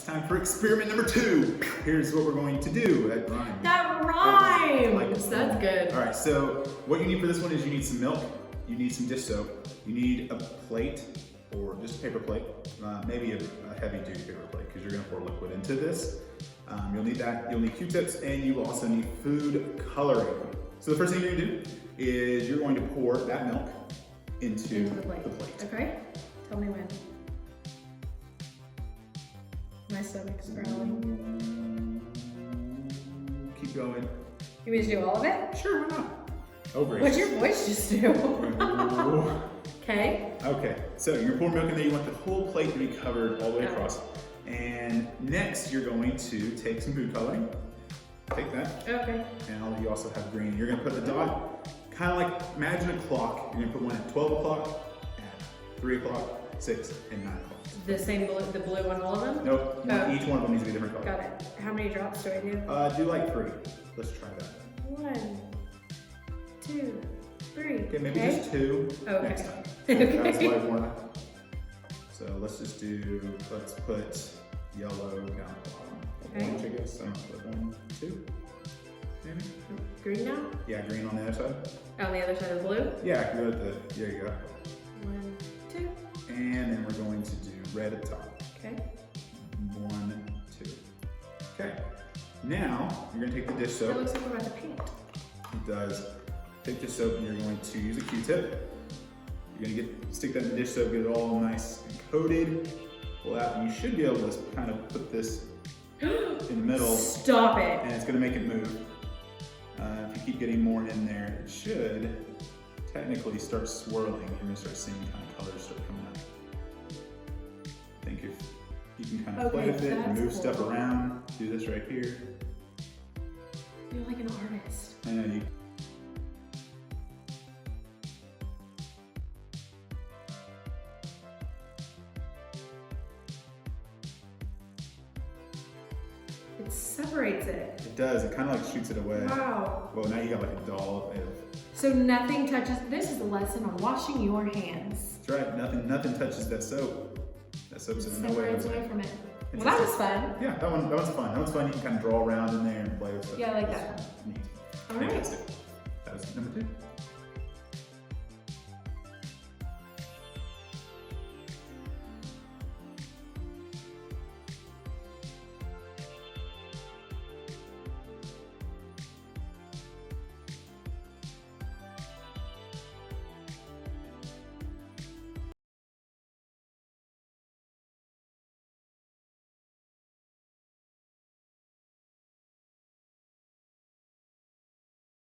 it's time for experiment number 2. Here's what we're going to do. That rhymes. That rhymes! That's good. All right, so what you need for this one is you need some milk, you need some dish soap, you need a plate, or just a paper plate, maybe a heavy-duty paper plate, because you're gonna pour liquid into this. You'll need that, you'll need Q-tips, and you will also need food coloring. So the first thing you're gonna do is you're going to pour that milk into the plate. Okay, tell me when. My stomach's growling. Keep going. You want me to do all of it? Sure, why not? Oh, great. What'd your voice just do? Okay. Okay, so you're pouring milk in there. You want the whole plate to be covered all the way across. And next, you're going to take some food coloring. Take that. Okay. And you also have green. You're gonna put the dot, kind of like, imagine a clock. You're gonna put one at 12 o'clock, at 3 o'clock, 6, and 9 o'clock. The same blue, the blue on all of them? Nope, each one of them needs to be a different color. Got it. How many drops do I do? Do like 3. Let's try that. 1, 2, 3. Okay, maybe just 2 Okay. next time. Okay. That's why I want it. So let's put yellow down the bottom. Okay. 1, I guess. I don't know, 1, 2, maybe? Green now? Yeah, green on the other side. On the other side of the blue? Yeah, good. There you go. 1, 2. And then we're going to do red at the top. Okay. 1, 2. Okay. Now, you're gonna take the dish That soap. looks like we're about to paint. It does. Take dish soap and you're going to use a Q-tip. You're gonna stick that in the dish soap, get it all nice and coated. Pull out, and you should be able to kind of put this in the middle. Stop it. And it's gonna make it move. If you keep getting more in there, it should technically start swirling. You're gonna start seeing kind of colors start coming up. I think if you can kind of play with it and move stuff around, do this right here. You're like an artist. I know you. It separates it. It does. It kind of like shoots it away. Wow. Well, now you got like a doll. So nothing touches. This is a lesson on washing your hands. That's right. Nothing touches that soap. That soap's in no way. Separates away from it. Well, that was fun. Yeah, that one's fun. That one's fun. You can kind of draw around in there and play with stuff. Yeah, I like that. Neat. All right. Fantastic. That was number 2.